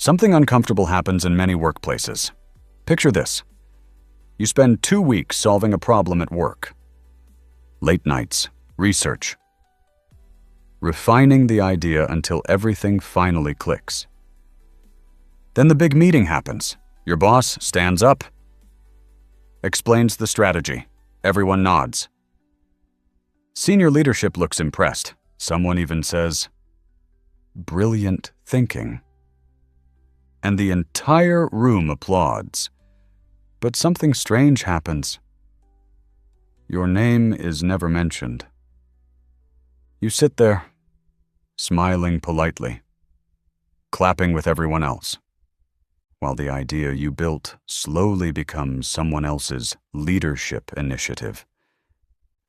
Something uncomfortable happens in many workplaces. Picture this. You spend 2 weeks solving a problem at work. Late nights, research, refining the idea until everything finally clicks. Then the big meeting happens. Your boss stands up, explains the strategy. Everyone nods. Senior leadership looks impressed. Someone even says, "Brilliant thinking." And the entire room applauds. But something strange happens. Your name is never mentioned. You sit there, smiling politely, clapping with everyone else, while the idea you built slowly becomes someone else's leadership initiative.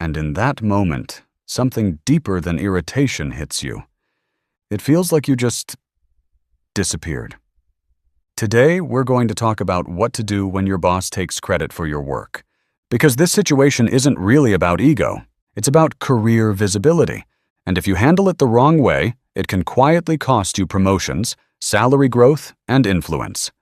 And in that moment, something deeper than irritation hits you. It feels like you just disappeared. Today, we're going to talk about what to do when your boss takes credit for your work. Because this situation isn't really about ego, it's about career visibility. And if you handle it the wrong way, it can quietly cost you promotions, salary growth, and influence.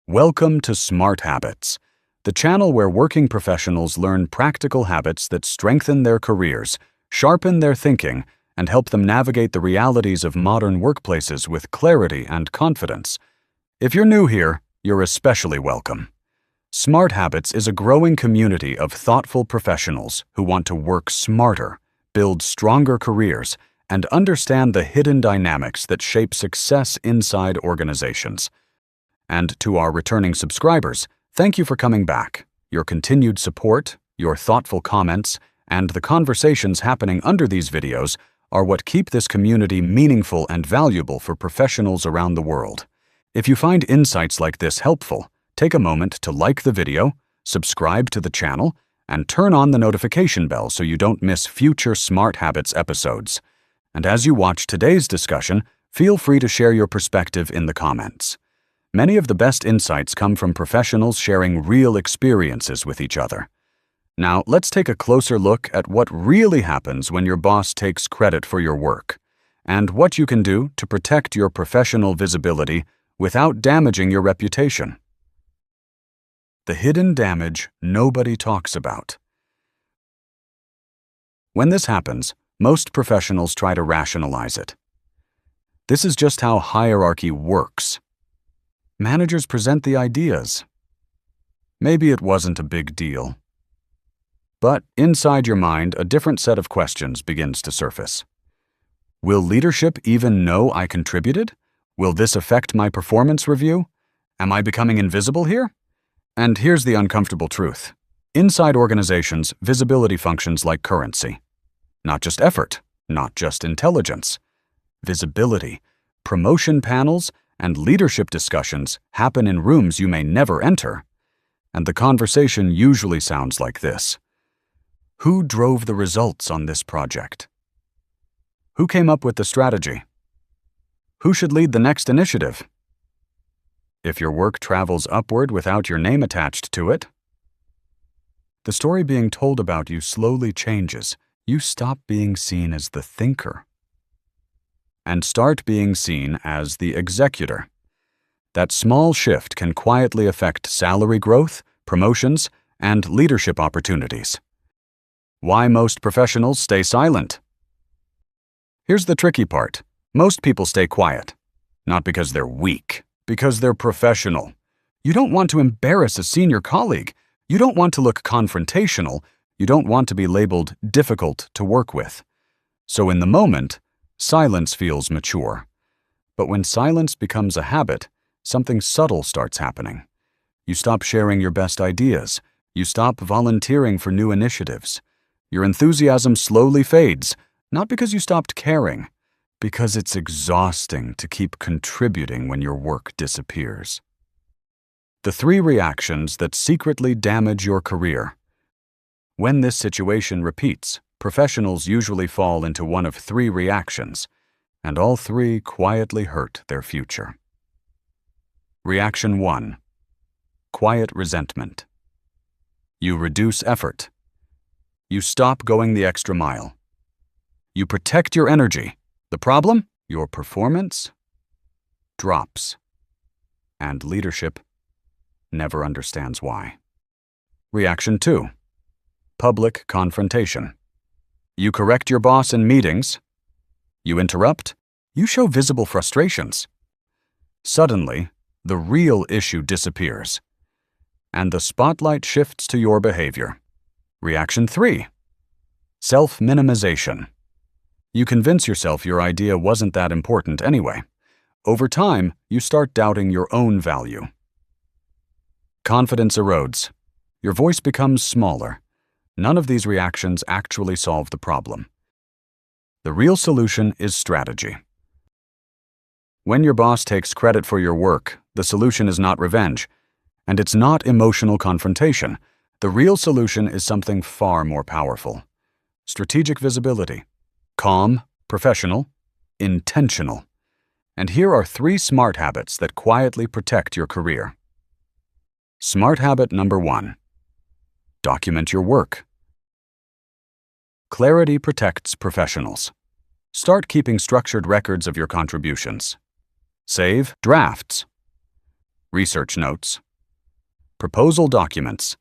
Welcome to SmartHabits, the channel where working professionals learn practical habits that strengthen their careers, sharpen their thinking, and help them navigate the realities of modern workplaces with clarity and confidence. If you're new here, you're especially welcome. SmartHabits is a growing community of thoughtful professionals who want to work smarter, build stronger careers, and understand the hidden dynamics that shape success inside organizations. And to our returning subscribers, thank you for coming back. Your continued support, your thoughtful comments, and the conversations happening under these videos are what keep this community meaningful and valuable for professionals around the world. If you find insights like this helpful, take a moment to like the video, subscribe to the channel, and turn on the notification bell so you don't miss future SmartHabits episodes. And as you watch today's discussion, feel free to share your perspective in the comments. Many of the best insights come from professionals sharing real experiences with each other. Now, let's take a closer look at what really happens when your boss takes credit for your work, and what you can do to protect your professional visibility without damaging your reputation. The hidden damage nobody talks about. When this happens, most professionals try to rationalize it. This is just how hierarchy works. Managers present the ideas. Maybe it wasn't a big deal. But inside your mind, a different set of questions begins to surface. Will leadership even know I contributed? Will this affect my performance review? Am I becoming invisible here? And here's the uncomfortable truth. Inside organizations, visibility functions like currency. Not just effort, not just intelligence. Visibility, promotion panels, and leadership discussions happen in rooms you may never enter. And the conversation usually sounds like this. Who drove the results on this project? Who came up with the strategy? Who should lead the next initiative? If your work travels upward without your name attached to it, the story being told about you slowly changes. You stop being seen as the thinker and start being seen as the executor. That small shift can quietly affect salary growth, promotions, and leadership opportunities. Why most professionals stay silent? Here's the tricky part. Most people stay quiet, not because they're weak, because they're professional. You don't want to embarrass a senior colleague. You don't want to look confrontational. You don't want to be labeled difficult to work with. So in the moment, silence feels mature. But when silence becomes a habit, something subtle starts happening. You stop sharing your best ideas. You stop volunteering for new initiatives. Your enthusiasm slowly fades, not because you stopped caring, because it's exhausting to keep contributing when your work disappears. The 3 reactions that secretly damage your career. When this situation repeats, professionals usually fall into one of 3 reactions, and all 3 quietly hurt their future. Reaction 1. Quiet resentment. You reduce effort. You stop going the extra mile. You protect your energy. The problem? Your performance drops. and leadership never understands why. Reaction 2. Public confrontation. You correct your boss in meetings. You interrupt. You show visible frustrations. Suddenly, the real issue disappears, and the spotlight shifts to your behavior. Reaction 3. Self-minimization. You convince yourself your idea wasn't that important anyway. Over time, you start doubting your own value. Confidence erodes. Your voice becomes smaller. None of these reactions actually solve the problem. The real solution is strategy. When your boss takes credit for your work, the solution is not revenge, and it's not emotional confrontation. The real solution is something far more powerful. Strategic visibility. Calm, professional, intentional. And here are 3 smart habits that quietly protect your career. Smart habit number 1. Document your work. Clarity protects professionals. Start keeping structured records of your contributions. Save drafts, research notes, proposal documents,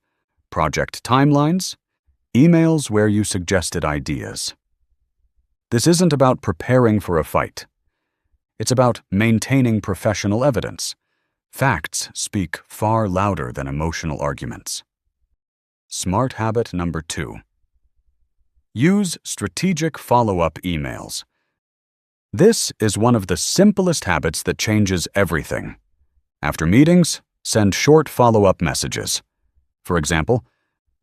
project timelines, emails where you suggested ideas. This isn't about preparing for a fight. It's about maintaining professional evidence. Facts speak far louder than emotional arguments. Smart habit number 2. Use strategic follow-up emails. This is one of the simplest habits that changes everything. After meetings, send short follow-up messages. For example,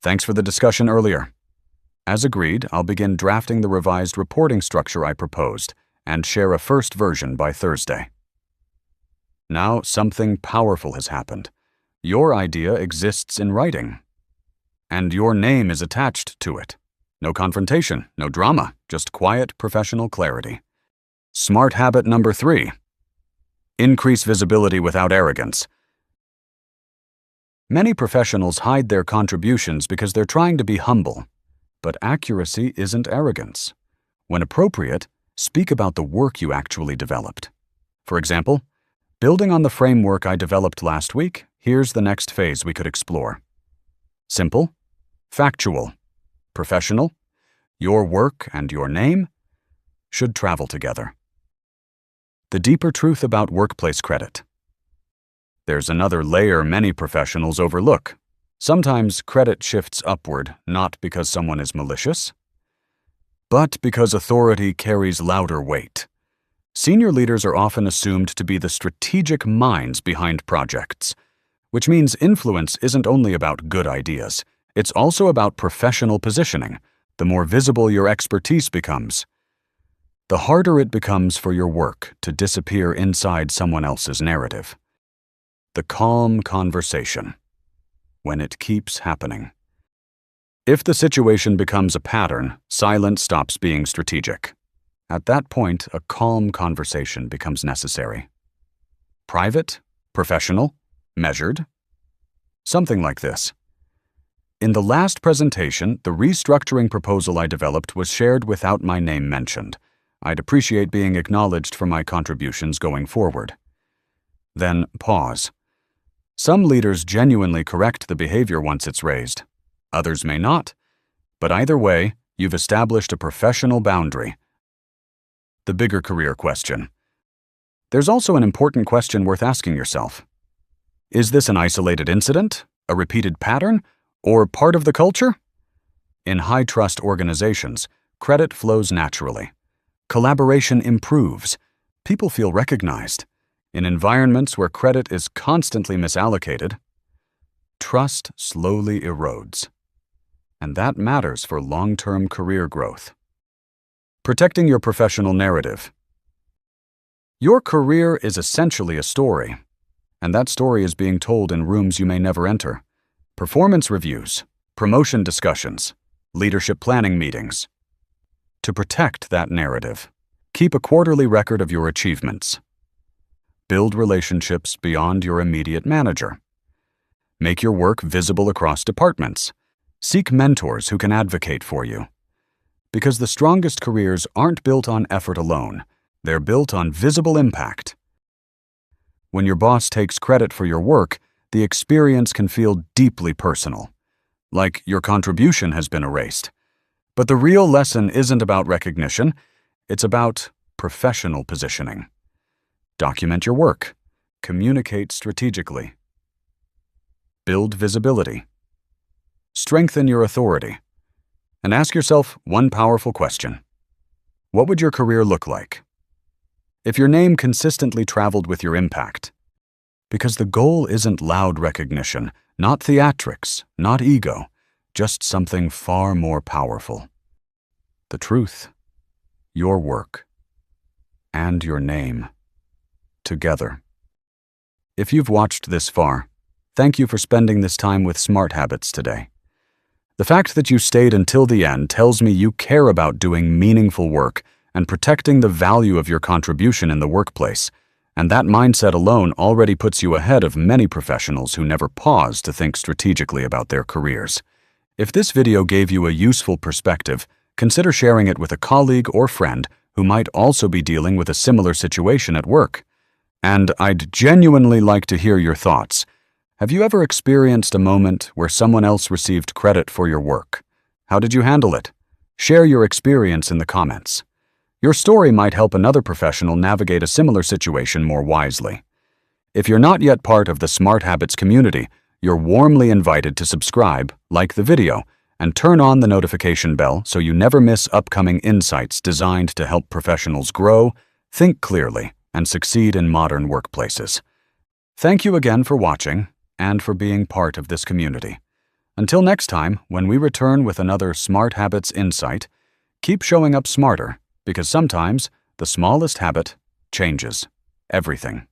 "Thanks for the discussion earlier. As agreed, I'll begin drafting the revised reporting structure I proposed and share a first version by Thursday." Now something powerful has happened. Your idea exists in writing, and your name is attached to it. No confrontation, no drama, just quiet professional clarity. Smart habit number 3. Increase visibility without arrogance. Many professionals hide their contributions because they're trying to be humble. But accuracy isn't arrogance. When appropriate, speak about the work you actually developed. For example, "Building on the framework I developed last week, here's the next phase we could explore." Simple, factual, professional. Your work and your name should travel together. The deeper truth about workplace credit. There's another layer many professionals overlook. Sometimes credit shifts upward, not because someone is malicious, but because authority carries louder weight. Senior leaders are often assumed to be the strategic minds behind projects, which means influence isn't only about good ideas. It's also about professional positioning. The more visible your expertise becomes, the harder it becomes for your work to disappear inside someone else's narrative. The calm conversation. When it keeps happening. If the situation becomes a pattern, silence stops being strategic. At that point, a calm conversation becomes necessary. Private, professional, measured. Something like this. In the last presentation, the restructuring proposal I developed was shared without my name mentioned. I'd appreciate being acknowledged for my contributions going forward. Then pause. Some leaders genuinely correct the behavior once it's raised. Others may not. But either way, you've established a professional boundary. The bigger career question. There's also an important question worth asking yourself. Is this an isolated incident, a repeated pattern, or part of the culture? In high-trust organizations, credit flows naturally. Collaboration improves. People feel recognized. In environments where credit is constantly misallocated, trust slowly erodes. And that matters for long-term career growth. Protecting your professional narrative. Your career is essentially a story, and that story is being told in rooms you may never enter. Performance reviews, promotion discussions, leadership planning meetings. To protect that narrative, keep a quarterly record of your achievements. Build relationships beyond your immediate manager. Make your work visible across departments. Seek mentors who can advocate for you. Because the strongest careers aren't built on effort alone, they're built on visible impact. When your boss takes credit for your work, the experience can feel deeply personal, like your contribution has been erased. But the real lesson isn't about recognition, it's about professional positioning. Document your work. Communicate strategically. Build visibility. Strengthen your authority. And ask yourself one powerful question. What would your career look like if your name consistently traveled with your impact? Because the goal isn't loud recognition, not theatrics, not ego, just something far more powerful. The truth, your work, and your name, together. If you've watched this far, thank you for spending this time with SmartHabits today. The fact that you stayed until the end tells me you care about doing meaningful work and protecting the value of your contribution in the workplace, and that mindset alone already puts you ahead of many professionals who never pause to think strategically about their careers. If this video gave you a useful perspective, consider sharing it with a colleague or friend who might also be dealing with a similar situation at work. And I'd genuinely like to hear your thoughts. Have you ever experienced a moment where someone else received credit for your work? How did you handle it? Share your experience in the comments. Your story might help another professional navigate a similar situation more wisely. If you're not yet part of the SmartHabits community, you're warmly invited to subscribe, like the video, and turn on the notification bell so you never miss upcoming insights designed to help professionals grow, think clearly, and succeed in modern workplaces. Thank you again for watching and for being part of this community. Until next time, when we return with another SmartHabits insight, keep showing up smarter, because sometimes the smallest habit changes everything.